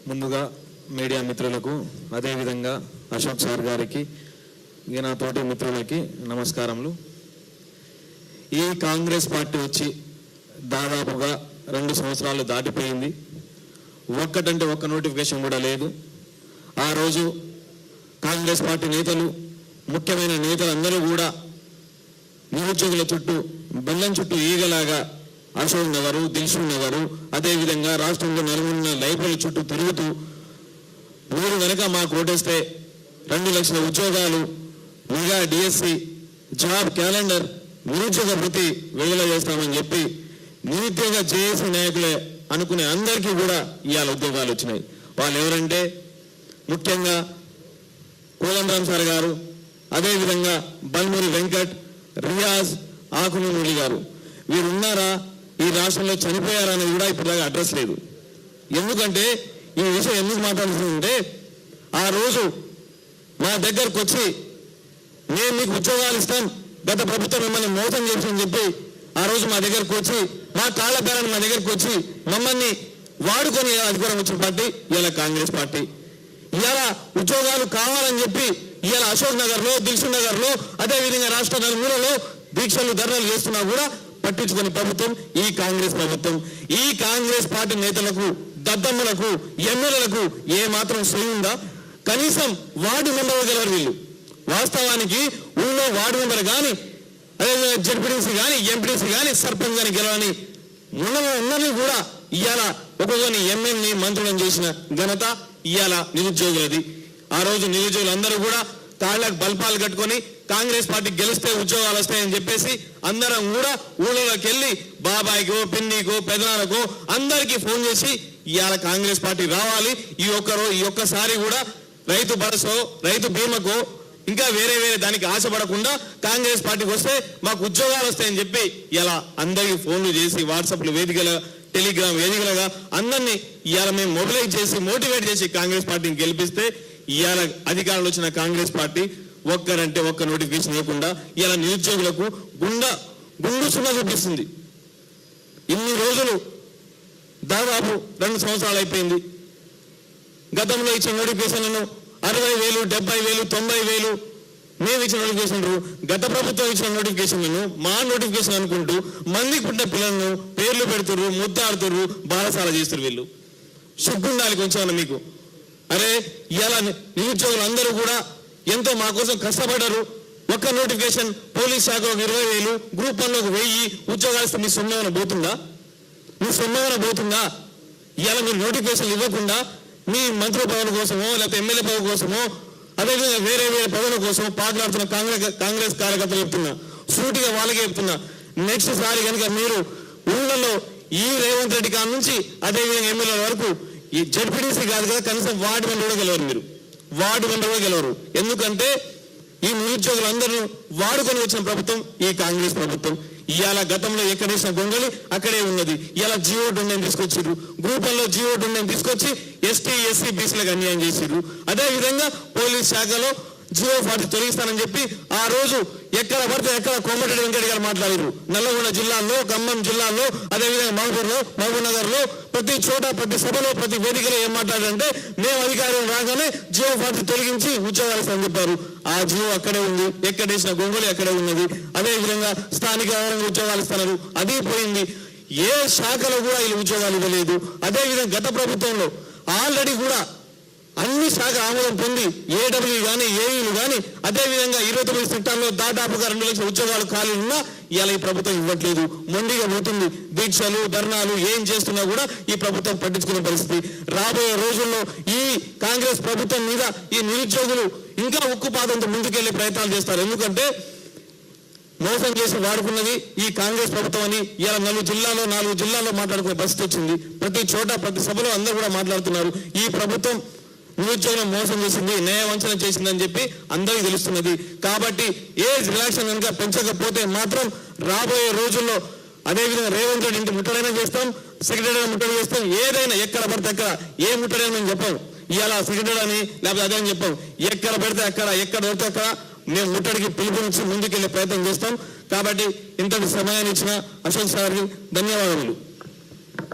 ముందుగా మీడియా మిత్రులకు అదేవిధంగా అశోక్ సార్ గారికి నా తోటి మిత్రులకి నమస్కారములు. ఈ కాంగ్రెస్ పార్టీ వచ్చి దాదాపుగా 2 సంవత్సరాలు దాటిపోయింది. ఒక్కటంటే ఒక్క నోటిఫికేషన్ కూడా లేదు. ఆ రోజు కాంగ్రెస్ పార్టీ నేతలు, ముఖ్యమైన నేతలందరూ కూడా నిరుద్యోగుల చుట్టూ బెల్లం చుట్టూ ఈగలాగా అశోక్ నగరు, దిల్సుఖ్ నగరు, అదేవిధంగా రాష్ట్రంలో నెలకొన్న లైబ్రరీల చుట్టూ తిరుగుతూ మీరు కనుక మాకు ఓటేస్తే 2 లక్షల ఉద్యోగాలు, మెగా డిఎస్సి, జాబ్ క్యాలెండర్, నిరుద్యోగ వృత్తి విడుదల చేస్తామని చెప్పి నిరుద్యోగ జేఏసీ నాయకులే అనుకునే అందరికీ కూడా ఇవాళ ఉద్యోగాలు వచ్చినాయి. వాళ్ళు ఎవరంటే ముఖ్యంగా కోదండరామ్ సార్ గారు, అదేవిధంగా బల్మూరి వెంకట్, రియాజ్, ఆకునూరి గారు. వీరు ఉన్నారా, ఈ రాష్ట్రంలో చనిపోయారా అనేది కూడా ఇప్పుడు అడ్రస్ లేదు. ఎందుకంటే ఈ విషయం ఎందుకు మాట్లాడుతుందంటే, ఆ రోజు మా దగ్గరకు వచ్చి మేము మీకు ఉద్యోగాలు ఇస్తాం, గత ప్రభుత్వం మిమ్మల్ని మోసం చేసిందని చెప్పి ఆ రోజు మా దగ్గరకు వచ్చి, మా కాళ్ళ పేరని మా దగ్గరకు వచ్చి మమ్మల్ని వాడుకొని అధికారం వచ్చిన పార్టీ ఇవాళ కాంగ్రెస్ పార్టీ. ఇవాళ ఉద్యోగాలు కావాలని చెప్పి ఇవాళ అశోక్ నగర్లో, దిల్సుఖ్ నగర్లో, అదేవిధంగా రాష్ట్ర నలుమూలలో దీక్షలు, ధర్నాలు చేస్తున్నా కూడా పట్టించుకునే ప్రభుత్వం ఈ కాంగ్రెస్ ప్రభుత్వం. ఈ కాంగ్రెస్ పార్టీ నేతలకు, దద్దమ్మలకు, ఎమ్మెల్యేలకు ఏ మాత్రం సొయ్యుందా? కనీసం వార్డు మెంబర్ గెలవరు వీళ్ళు. వాస్తవానికి ఊళ్ళో వార్డు మెంబర్ కానీ, అదేవిధంగా జడ్పీటీసీ కానీ, ఎంపీటీసీ కానీ, సర్పంచ్ కానీ గెలవని ఉన్నది కూడా ఇవాళ ఒక్కొక్కరిని ఎమ్మెల్యేని మంత్రులను చేసిన ఘనత ఇవాళ నిరుద్యోగులది. ఆ రోజు నిరుద్యోగులందరూ కూడా కాళ్ళకు బల్పాలు కట్టుకొని కాంగ్రెస్ పార్టీ గెలిస్తే ఉద్యోగాలు వస్తాయని చెప్పేసి అందరం కూడా ఊళ్ళలోకి వెళ్ళి బాబాయ్కో, పిన్నికో, పెదనాన్నకో అందరికీ ఫోన్ చేసి ఇవాళ కాంగ్రెస్ పార్టీ రావాలి, ఈ ఒక్కసారి కూడా రైతు భరోసా, రైతు బీమాకో ఇంకా వేరే దానికి ఆశపడకుండా కాంగ్రెస్ పార్టీకి వస్తే మాకు ఉద్యోగాలు వస్తాయని చెప్పి ఇలా అందరికీ ఫోన్లు చేసి, వాట్సాప్లు వేదికల, టెలిగ్రామ్ వేదికలుగా అందరినీ ఇవాళ మేము మొబిలైజ్ చేసి, మోటివేట్ చేసి కాంగ్రెస్ పార్టీని గెలిపిస్తే ఇవాళ అధికారంలో వచ్చిన కాంగ్రెస్ పార్టీ ఒక్కరంటే ఒక్క నోటిఫికేషన్ ఇవ్వకుండా ఇలా నిరుద్యోగులకు గుండు సున్నా చూపిస్తుంది. ఇన్ని రోజులు దాదాపు 2 సంవత్సరాలు అయిపోయింది. గతంలో ఇచ్చిన నోటిఫికేషన్లను 60,000, 70,000, 90,000 మేము ఇచ్చిన నోటిఫికేషన్లు, గత ప్రభుత్వం ఇచ్చిన నోటిఫికేషన్లను మా నోటిఫికేషన్ అనుకుంటూ మందికి పుట్టిన పిల్లలను పేర్లు పెడుతుర్రు, ముద్దాడుతుర్రు, బాలసాల చేస్తున్నారు. వీళ్ళు సిగ్గుండాలి కొంచెం మీకు. అరే ఇలా నిరుద్యోగులు అందరూ కూడా ఎంతో మా కోసం కష్టపడ్డారు. ఒక్క నోటిఫికేషన్ పోలీస్ శాఖ 20,000, గ్రూప్ 1 1000 ఉద్యోగాలు ఇస్తే మీ సొమ్మేమైనా పోతుందా? మీ సొమ్మేమైనా పోతుందా? ఇవాళ మీరు నోటిఫికేషన్ ఇవ్వకుండా మీ మంత్రి పదవుల కోసమో, లేకపోతే ఎమ్మెల్యే పదవి కోసమో, అదేవిధంగా వేరే పదవుల కోసం పాకులాడుతున్న కాంగ్రెస్ కార్యకర్తలు చెప్తున్నా, సూటిగా వాళ్ళకే చెప్తున్నా, నెక్స్ట్ సారి కనుక మీరు ఊళ్ళలో ఈ రేవంత్ రెడ్డి కాడ నుంచి అదేవిధంగా ఎమ్మెల్యేల వరకు ఈ జడ్పీటీసీ కాదు కదా, కనీసం వార్డు మెంబర్ కూడా గెలవరు. మీరు వార్డు మెంబర్ కూడా గెలవరు. ఎందుకంటే ఈ నిరుద్యోగులందరూ వాడుకొని వచ్చిన ప్రభుత్వం ఈ కాంగ్రెస్ ప్రభుత్వం. ఇవాళ గతంలో ఎక్కడేసిన గొంగళి అక్కడే ఉన్నది. ఇలా జియో డొండని తీసుకొచ్చిర్రు, గ్రూప్ 1లో జియో డొండని తీసుకొచ్చి ఎస్టీ, ఎస్సీ, బీసీలకు అన్యాయం చేసిర్రు. అదేవిధంగా పోలీస్ శాఖలో జియో 40 తొలగిస్తానని చెప్పి ఆ రోజు ఎక్కడ పడితే ఎక్కడ కోమటిరెడ్డి వెంకట గారు మాట్లాడారు. నల్లగొండ జిల్లాలో, ఖమ్మం జిల్లాలో, అదేవిధంగా మహబూబ్ నగర్ లో ప్రతి చోట, ప్రతి సభలో, ప్రతి వేదికలో ఏం మాట్లాడారంటే మేము అధికారం రాగానే జియో 40 తొలగించి ఉద్యోగాలు ఇస్తామని చెప్పారు. ఆ జియో అక్కడే ఉంది, ఎక్కడేసిన గొంగళి అక్కడే ఉన్నది. అదేవిధంగా స్థానిక ఉద్యోగాలు ఇస్తున్నారు, అది పోయింది. ఏ శాఖలో కూడా వీళ్ళు ఉద్యోగాలు ఇవ్వలేదు. అదేవిధంగా గత ప్రభుత్వంలో ఆల్రెడీ కూడా అన్ని శాఖ ఆమోదం పొంది ఏడబ్ల్యూ కానీ, ఏఈలు కానీ, అదేవిధంగా 29 సెక్టార్లో దాదాపుగా 2 లక్షల ఉద్యోగాలు ఖాళీ ఉన్నా ఇవాళ ఈ ప్రభుత్వం ఇవ్వట్లేదు. మొండిగా పోతుంది. దీక్షలు, ధర్నాలు ఏం చేస్తున్నా కూడా ఈ ప్రభుత్వం పట్టించుకునే పరిస్థితి. రాబోయే రోజుల్లో ఈ కాంగ్రెస్ ప్రభుత్వం మీద ఈ నిరుద్యోగులు ఇంకా ఉక్కుపాదంతో ముందుకెళ్లే ప్రయత్నాలు చేస్తారు. ఎందుకంటే మోసం చేసి వాడుకున్నది ఈ కాంగ్రెస్ ప్రభుత్వం అని ఇలా 4 జిల్లాల్లో మాట్లాడుకునే పరిస్థితి వచ్చింది. ప్రతి చోట, ప్రతి సభలో అందరూ కూడా మాట్లాడుతున్నారు. ఈ ప్రభుత్వం నిరుద్యోగులను మోసం చేసింది, న్యాయవంచన చేసిందని చెప్పి అందరికీ తెలుస్తున్నది. కాబట్టి ఏజ్ రిలాక్షన్ కనుక పెంచకపోతే మాత్రం రాబోయే రోజుల్లో అదేవిధంగా రేవంత్ రెడ్డి ఇంటి ముట్టడైనా చేస్తాం, సెక్రటరీ ముట్టడి చేస్తాం, ఏదైనా ఎక్కడ పడితే అక్కడ ఏ ముట్టడైనా మేము చెప్పాం. ఇవాళ సెక్రటరీ అని లేకపోతే అదే అని చెప్పాం. ఎక్కడ పడితే అక్కడ, ఎక్కడ పడితే అక్కడ మేము ముట్టడికి పిలుపునిచ్చి ముందుకెళ్లే ప్రయత్నం చేస్తాం. కాబట్టి ఇంతటి సమయాన్ని ఇచ్చిన అశోక్ సార్కి ధన్యవాదాలు.